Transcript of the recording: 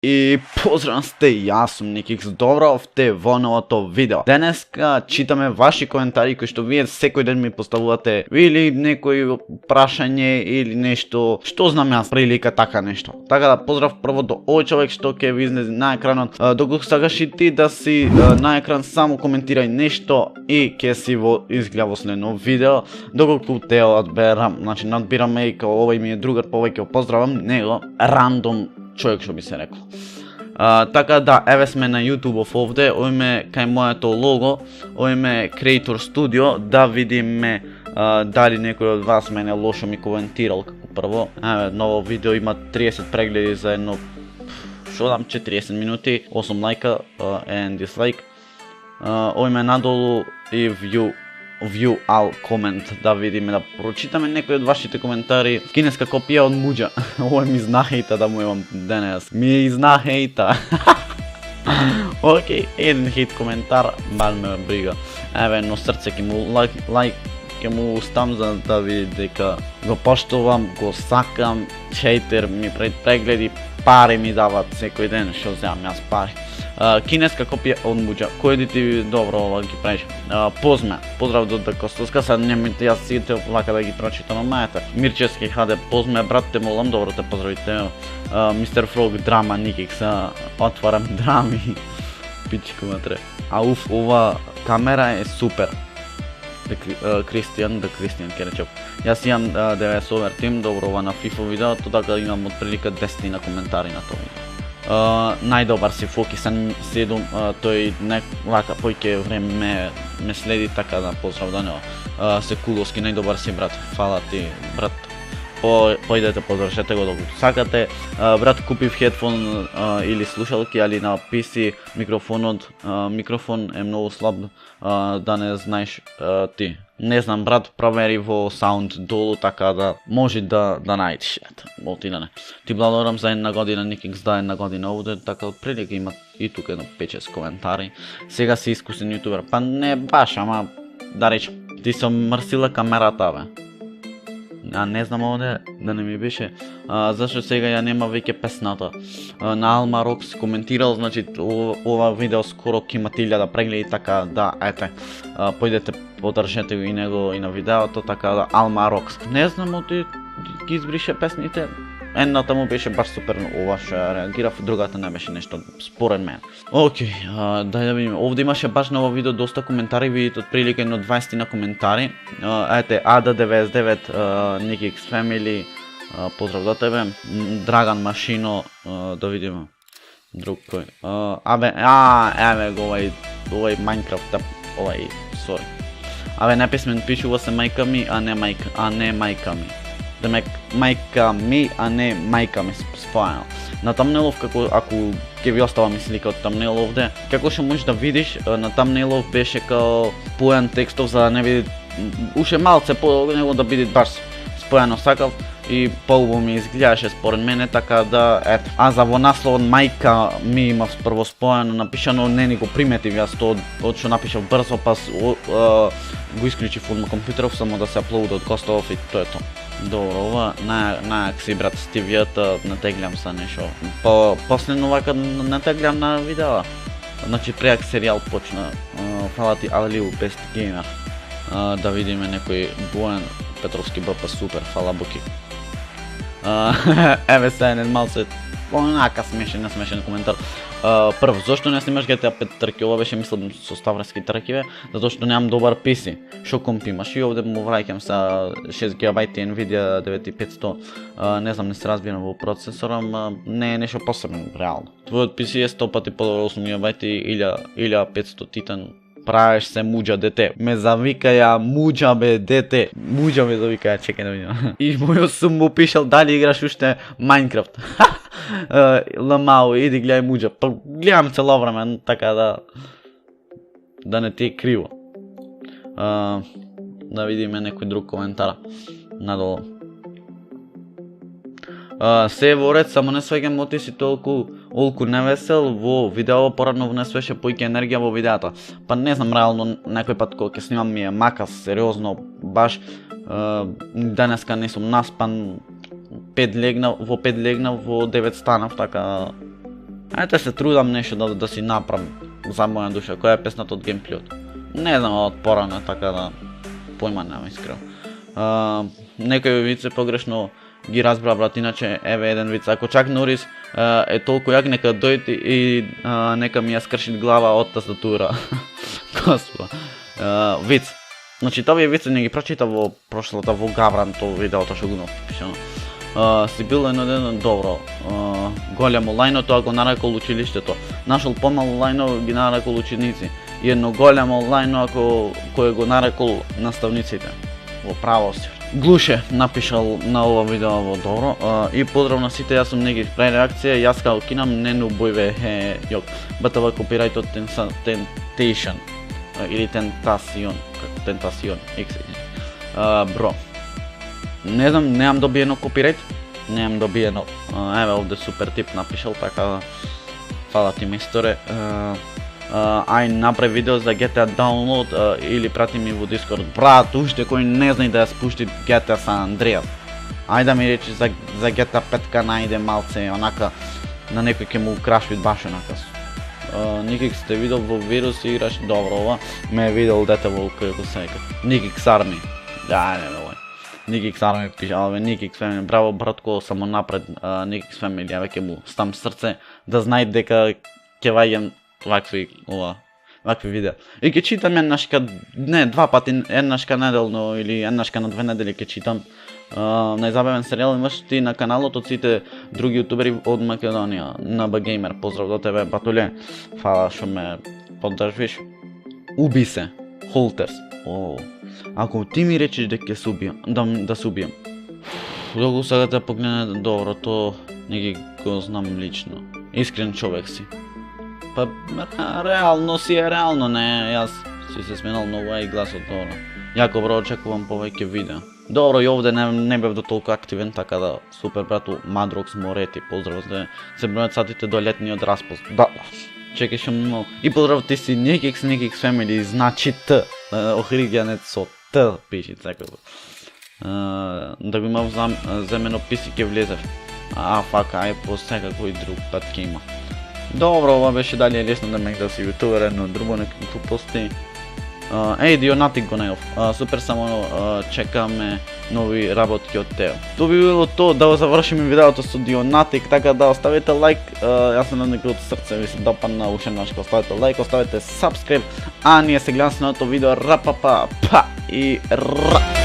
И поздрав сте, јас сум Никикс, добро овте во новото видео. Денеска читаме ваши коментари кои што вие секој ден ми поставувате или некој прашање или нешто, што знам јас, прилика така нешто. Така да поздрав прво до овој човек што ќе ви излезе на екранот. Доколку сакаш и ти да си на екран, само коментирај нешто и ќе си во изгледа во следно видео. Доколку те одберам, значи надбираме и као овој ми е другар, повеќе поздравам него, рандом човек што би се рекло. Така да, еве сме на YouTube овде, овој ме кај моето лого, овој ме Creator Studio, да видиме дали некој од вас мене лошо ми коментирал како прво. Еве, ново видео има 30 прегледи за едно, шо дам, 40 минути, 8 лайка, 1 дислайк. Овој ме надолу и view all comment, да видиме, да прочитаме некои од вашите коментари. Кинеска копија од Муџа. Овој ми зна хейта да му имам денес. Ми зна хейта. Океј, еден хейт коментар, бал ме брига. Еве, едно срце ќе му лайк ќе му устам за да види дека го поштувам, го сакам. Хейтер ми прегледи, пари ми дават секој ден, што земам јас пари. Кинеска копија од Муџа. Кој ти добро ова ги правиш? Поздрав до Костовска, сад немојте јас сите вака да ги прочитам мајата. Мирчевски хаде, позме брат, те молам, добро те поздравите. Мистер Фрог, драма, Никикс, отварам драми. Пичко матре. Ауф, ова камера е супер. Кристијан ќе речем. Јас имам 9 Overteam, добро ова на FIFA видеото, така имам отприлика 10 на коментари на тоа видео. Најдобар си Фокисан 7, тој вака појќе време ме следи, така да поздрав до него. Секуловски, најдобар си брат, фала ти брат. Појдете, подржете го доколку сакате. Брат, купив хедфон или слушалки, али на PC микрофон е многу слаб, да не знаеш ти. Не знам брат, провери во саунд долу, така да може да најдеш. Отидане. Ти благодарам за една година, Никикс да една година овде, така отприлика има и тука едно 5-6 коментари. Сега си искусен јутубер, па не баш, ама да речем, ти со мрсила камерата, бе. Не знам овде да не ми беше зашто сега ја нема веќе песната. На Алма Рокс коментирал, значи ова видео скоро ќе има 1000 прегледи, така да ете, појдете подржете го и него и на видеото, така да Алма Рокс. Не знам оти ги избрише песните. Едната му беше баш супер, ова што ја реагирав, другата не беше нешто според мен. Океј, дај да видиме. Овде имаше баш на ова видео доста коментари, видите отприлика едно 20 на коментари. Ете, Ада99, Никикс Family, поздрав до тебе. Драган Машино, да видиме. Друг кој. Еве го овај Minecraft, сори. Неписмен пишува се мајка ми, а не мајка ми. Демек, мајка ми, а не мајка ми спојано. На тамнелов, ако ќе ви остава ми слика од тамнелов овде, како што можеш да видиш, на тамнелов беше као поен текстов за да не биде уште малце по него да биде баш спојано сакав и поубаво ми изгледаше според мене, така да ето. А за во насловот мајка ми имав прво спојано напишано, не ни го приметив јас тоа од што напишав брзо, па го исклучив од компјутеров само да се аплоуда од Костов и тоа е тоа. Добро, ова најак си брат стивијата, натеглям са нешо. Последно вака натеглям на видео. Значи преак серијал почна. Фала ти Алиу Best Gamer. Да видиме некој Бојан Петровски БП супер, фала Буки. Еве се еден малце онака смешен коментар. Прв, зошто не снимаш GTA 5 трки? Ова беше мислам со ставрески трки, затоа што немам добар PC. Шо комп имаш? И овде му враќам са 6 GB Nvidia 9500. Не знам, не се разбирам во процесора, не е нешто посебно реално. Твојот PC е 100 пати подобро 8 GB или 1500 Titan. Правиш се Муџа дете. Ме завикаја Муџа бе дете. Муџа ме завикаја, чекај да видим. И мојот сум му пишал дали играш уште Minecraft. Ламао, иди гледај Муџа. Па гледам цело време, така да не ти е криво. Да видиме некој друг коментар надолу. Се е во ред, само не свеќам оти си толку невесел во видео, порадно внесуваше појќе енергија во видеото. Па не знам, реално некој пат кога ќе снимам ми е макас, сериозно, баш денеска не сум наспан, во 5 легнав, во 9 станав, така Ајде се трудам нешто да си направам за моја душа, која е песната од геймплејот. Не знам од порано, така да појма немам искрено. Некој вице погрешно ги разбра, брат, иначе еве еден виц, ако чак Норис е толку јак, нека дојде и нека ми ја скрши глава од тастатура. Господа. Виц. Значи, тоа вице не ги прочита во прошлата, во Гавранто видеото што го напишано. Си било едно ден добро, големо лајно, тоа го нарекол училиштето. Нашол помало лајно, ги нарекол ученици. И едно големо лајно, кој го нарекол наставниците. Во право си. Глуше напишал на ова видео во добро. И поздрав на сите, јас сум Неги, прави реакција, јас као кинам, не убојве, јок. БТВ копирајт од Temptation. Или Tentacion, како Tentacion, бро. Не знам, немам добиено копирајт, немам добиено, еве овде супер тип напишал, така да, фала ти мисторе. Ај направи видео за GTA download или прати ми во Discord. Брат, уште кој не знае да ја спушти GTA San Andreas. Ај да ми речи за GTA 5-ка најде малце, онака, на некој ќе му крашви баш онака. Никик сте видел во вирус и играш добро ова, ме е видел дете во како се вика. Никик Сарми. Да, не бе. Никик Сарми пише, абе Никик Фемили, браво братко, само напред, Никик Фемили, ја веќе му стам срце да знае дека ќе ваѓам вакви видеа. И ќе читам еднашка, не, два пати, еднашка неделно или еднашка на 2 недели ќе читам најзабавен серијал имаш ти на каналот од сите други јутубери од Македонија, NB Gamer, поздрав до тебе, батуле, фала што ме поддржвиш. Уби се, Холтерс. Ако ти ми речеш дека ќе се убијам, да се убијам. Доколку сега те погледне добро, то не ги го знам лично. Искрен човек си. Па реално си е реално, не, јас си се сменал многу и гласот добро. Јако бро, очекувам повеќе видео. Добро, и овде не бев до толку активен, така да супер брату Мадрокс Морети, поздрав за се бројат сатите до летниот распуст. Да, чекаш многу. И поздрав ти си Никикс Family, значи Т, охриѓанец со Т пиши секако. Да го имав земено писи ќе влезеш. Фак, ај по секако и друг пат ќе има. Добро, ова беше дали лесно да ме да си јутубер, но друго некако пости. Дионатик го најав. Супер, само чекаме нови работки од тебе. Тоа би било тоа, да го завршиме видеото со Дионатик, така да оставите лайк, јас се надам дека од срце ви се допадна ушенашко, оставете лайк, оставете subscribe, а ние се гледаме на следното видео, рапапа, па и ра.